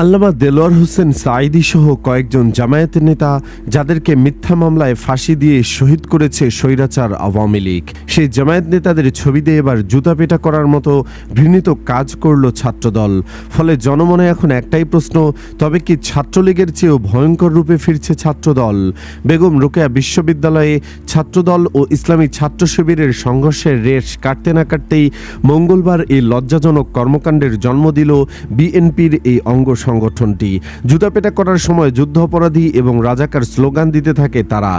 আল্লামা দেলোয়ার হোসেন সাঈদী সহ কয়েকজন জামায়াতের নেতা যাদেরকে মিথ্যা মামলায় ফাঁসি দিয়ে শহীদ করেছে স্বৈরাচার আওয়ামী লীগ, সেই জামায়াত নেতাদের ছবি দিয়ে এবার জুতাপেটা করার মতো ঘৃণিত কাজ করল ছাত্রদল। ফলে জনমনে এখন একটাই প্রশ্ন, তবে কি ছাত্রলীগের চেয়েও ভয়ঙ্কর রূপে ফিরছে ছাত্রদল? বেগম রোকেয়া বিশ্ববিদ্যালয়ে ছাত্রদল ও ইসলামী ছাত্র শিবিরের সংঘর্ষের রেশ কাটতে না কাটতেই মঙ্গলবার এই লজ্জাজনক কর্মকাণ্ডের জন্ম দিল বিএনপির এই অঙ্গ সংগঠনটি। জুতাপেটা করার সময় যুদ্ধ অপরাধী এবং রাজাকার স্লোগান দিতে থাকে তারা।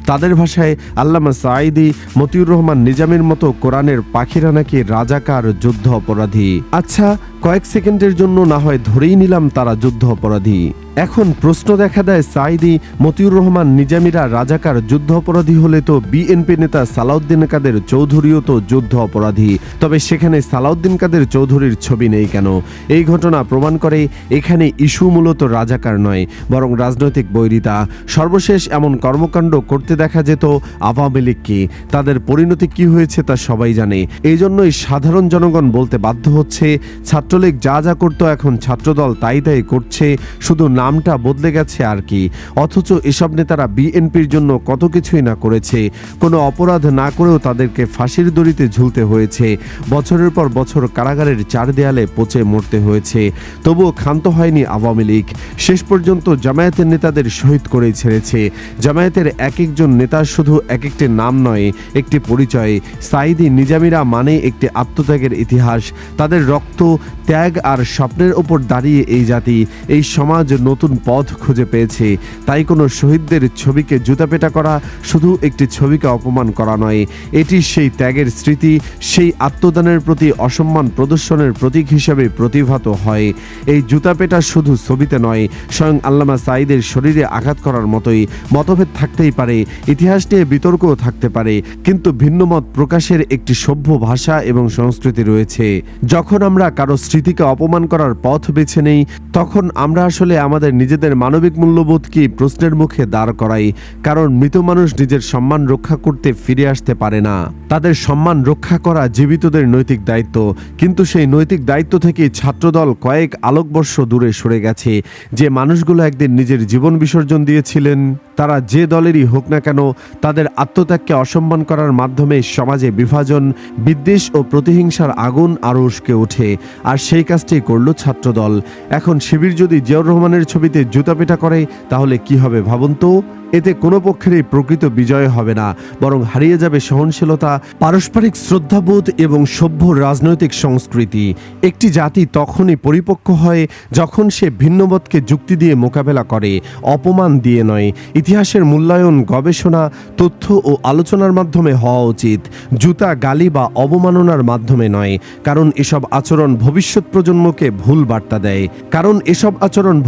তাদের ভাষায় আল্লামা সাঈদী, মতিউর রহমান নিজামীর মতো কোরআনের পাখিরা নাকি রাজাকার যুদ্ধ অপরাধী। আচ্ছা, কয়েক সেকেন্ডের জন্য না হয় ধরেই নিলাম তারা যুদ্ধ অপরাধী। এখন প্রশ্ন দেখা দেয়, সাঈদী, মতিউর রহমান নিজামীরা রাজাকার যুদ্ধ অপরাধী হলে তো বিএনপি নেতা সালাউদ্দিন কাদের চৌধুরীও তো যুদ্ধ অপরাধী। তবে সেখানে সালাউদ্দিন কাদের চৌধুরীর ছবি নেই কেন? এই ঘটনা প্রমাণ করে এখানে ইস্যু মূলত রাজাকার নয়, বরং রাজনৈতিক বৈরিতা। সর্বশেষ এমন কর্মকাণ্ড করতে দেখা যেত আওয়ামী লীগকে। তাদের পরিণতি কি হয়েছে তা সবাই জানে। এই জন্যই সাধারণ জনগণ বলতে বাধ্য হচ্ছে, ছাত্রলীগ যা যা করতো এখন ছাত্রদল তাই তাই করছে, শুধু নামটা বদলে গেছে আর কি। অথচ এসব নেতারা বিএনপির জন্য কত কিছুই না করেছে। কোনো অপরাধ না করেও তাদেরকে ফাঁসির দড়িতে ঝুলতে হয়েছে, বছরের পর বছর কারাগারের চার দেয়ালে পচে মরতে হয়েছে। তবুও ক্ষান্ত হয়নি আওয়ামী লীগ। শেষ পর্যন্ত জামায়াতের নেতাদের শহীদ করেই ছেড়েছে। জামায়াতের এক একজন নেতা শুধু এক একটি নাম নয়, একটি পরিচয়। সাঈদী, নিজামীরা মানে একটি আত্মত্যাগের ইতিহাস। তাদের রক্ত, ত্যাগ আর স্বপ্নের ওপর দাঁড়িয়ে এই জাতি, এই সমাজ নতুন পথ খুঁজে পেয়েছে। তাই কোনো শহীদদের ছবিকে জুতাপেটা করা শুধু একটি ছবিকে অপমান করা নয়, এটি সেই ত্যাগের স্মৃতি, সেই আত্মদানের প্রতি অসম্মান প্রদর্শনের প্রতীক হিসেবে প্রতিভাত হয়। এই জুতাপেটা শুধু ছবিতে নয়, স্বয়ং আল্লামা সাঈদের শরীরে আঘাত করার মতোই। মতভেদ থাকতেই পারে, ইতিহাস নিয়ে বিতর্কও থাকতে পারে, কিন্তু ভিন্নমত প্রকাশের একটি সভ্য ভাষা এবং সংস্কৃতি রয়েছে। যখন আমরা কারো স্মৃতিকে অপমান করার পথ বেছে নেই, তখন আমরা আসলে আমাদের নিজেদের মানবিক মূল্যবোধকে প্রশ্নের মুখে দাঁড় করাই। কারণ মৃত মানুষ নিজের সম্মান রক্ষা করতে ফিরে আসতে পারে না। তাদের সম্মান রক্ষা করা জীবিতদের নৈতিক দায়িত্ব। কিন্তু সেই নৈতিক দায়িত্ব থেকে ছাত্রদল কয়েক আলোকবর্ষ দূরে সরে গেছে। যে মানুষগুলো একদিন নিজের জীবন বিসর্জন দিয়েছিলেন, তারা যে দলেরই হোক না কেন, তাদের আত্মত্যাগকে অসম্মান করার মাধ্যমে সমাজে বিভাজন, বিদ্বেষ ও প্রতিহিংসার আগুন আরো উস্কে ওঠে। আর সেই কাজটি করল ছাত্রদল। এখন শিবির যদি জিয়াউর রহমানের ছবিতে জুতাপেটা করে, তাহলে কি হবে ভাবুন তো? এতে কোনো পক্ষেরই প্রকৃত বিজয় হবে না, বরং হারিয়ে যাবে সহনশীলতা, পারস্পরিক শ্রদ্ধাবোধ এবং সভ্য রাজনৈতিক সংস্কৃতি। একটি জাতি তখনই পরিপক্ক হয় যখন সে ভিন্নমতকে যুক্তি দিয়ে মোকাবেলা করে, অপমান দিয়ে নয়। ইতিহাসের মূল্যায়ন গবেষণা, তথ্য ও আলোচনার মাধ্যমে হওয়া উচিত, জুতা, গালি বা অবমাননার মাধ্যমে নয়। কারণ এসব আচরণ ভবিষ্যৎ প্রজন্মকে ভুল বার্তা দেয়।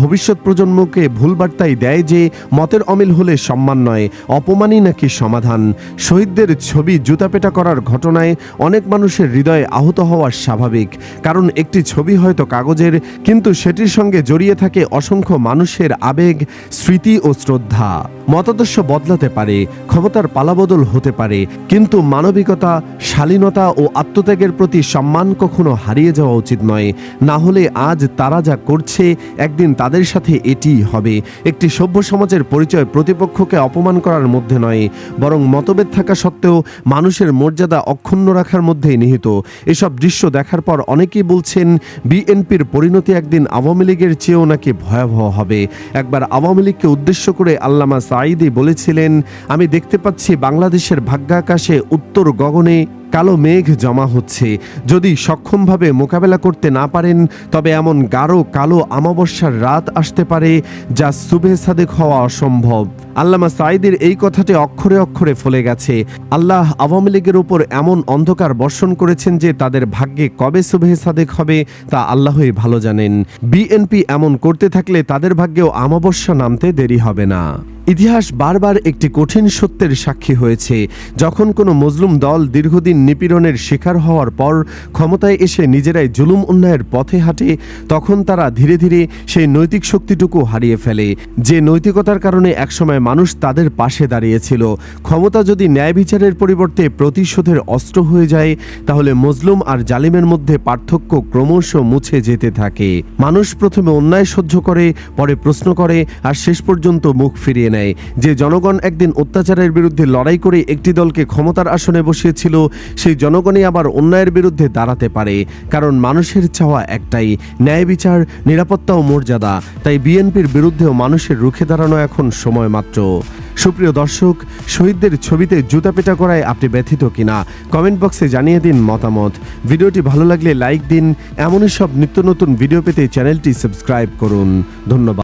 ভবিষ্যৎ প্রজন্মকে ভুল বার্তাই দেয় যে মতের অমিল হলে সম্মান নয়, অপমানই নাকি সমাধান। শহীদদের ছবি জুতাপেটা করার ঘটনায় অনেক মানুষের হৃদয়ে আহত হওয়া স্বাভাবিক। কারণ একটি ছবি হয়তো কাগজের, কিন্তু সেটির সঙ্গে জড়িয়ে থাকে অসংখ্য মানুষের আবেগ, স্মৃতি ও শ্রদ্ধা। মতাদর্শ বদলাতে পারে, ক্ষমতার পালাবদল হতে পারে, কিন্তু মানবিকতা, শালীনতা ও আত্মত্যাগের প্রতি সম্মান কখনো হারিয়ে যাওয়া উচিত নয়। না হলে আজ তারা যা করছে, একদিন তাদের সাথে এটিই হবে। একটি সভ্য সমাজের পরিচয় প্রতিপক্ষকে অপমান করার মধ্যে নয়, বরং মতভেদ থাকা সত্ত্বেও মানুষের মর্যাদা অক্ষুণ্ণ রাখার মধ্যেই নিহিত। এসব দৃশ্য দেখার পর অনেকেই বলছেন, বিএনপির পরিণতি একদিন আওয়ামী লীগের চেয়েও নাকি ভয়াবহ হবে। একবার আওয়ামী লীগকে উদ্দেশ্য করে আল্লামা সাঈদী বলেছিলেন, আমি দেখতে পাচ্ছি বাংলাদেশের ভাগ্যাকাশে উত্তর গগনে কালো মেঘ জমা হচ্ছে। যদি সক্ষমভাবে মোকাবেলা করতে না পারেন, তবে এমন গাঢ় কালো অমাবস্যার রাত আসতে পারে যা সুবহে সাদেক হওয়া অসম্ভব। আল্লামা সাঈদীর এই কথাটি অক্ষরে অক্ষরে ফলে গেছে। আল্লাহ আওয়ামী লীগের উপর এমন অন্ধকার বর্ষণ করেছেন যে তাদের ভাগ্যে কবে সুবহে সাদেক হবে তা আল্লাহই ভালো জানেন। বিএনপি এমন করতে থাকলে তাদের ভাগ্যেও অমাবস্যা নামতে দেরি হবে না। ইতিহাস বারবার একটি কঠিন সত্যের সাক্ষী হয়েছে। যখন কোনো মজলুম দল দীর্ঘদিন নিপীড়নের শিকার হওয়ার পর ক্ষমতায় এসে নিজেরাই জুলুম অন্যায়ের পথে হাঁটে, তখন তারা ধীরে ধীরে সেই নৈতিক শক্তিটুকু হারিয়ে ফেলে, যে নৈতিকতার কারণে একসময় মানুষ তাদের পাশে দাঁড়িয়েছিল। ক্ষমতা যদি ন্যায় বিচারের পরিবর্তে প্রতিশোধের অস্ত্র হয়ে যায়, তাহলে মজলুম আর জালিমের মধ্যে পার্থক্য ক্রমশ মুছে যেতে থাকে। মানুষ প্রথমে অন্যায় সহ্য করে, পরে প্রশ্ন করে, আর শেষ পর্যন্ত মুখ ফিরিয়ে নেয়। যে জনগণ একদিন অত্যাচারের বিরুদ্ধে লড়াই করে একটি দলকে ক্ষমতার আসনে বসিয়েছিল, সেই জনগণই আবার অন্যায়ের বিরুদ্ধে দাঁড়াতে পারে। কারণ মানুষের চাওয়া একটাই, ন্যায় বিচার, নিরাপত্তা ও মর্যাদা। তাই বিএনপির বিরুদ্ধেও মানুষের রুখে দাঁড়ানো এখন সময় মাত্র। সুপ্রিয় দর্শক, শহীদদের ছবিতে জুতা পেটা করায় আপনি ব্যথিত কিনা কমেন্ট বক্সে জানিয়ে দিন মতামত। ভিডিওটি ভালো লাগলে লাইক দিন। এমনই সব নিত্য নতুন ভিডিও পেতে চ্যানেলটি সাবস্ক্রাইব করুন। ধন্যবাদ।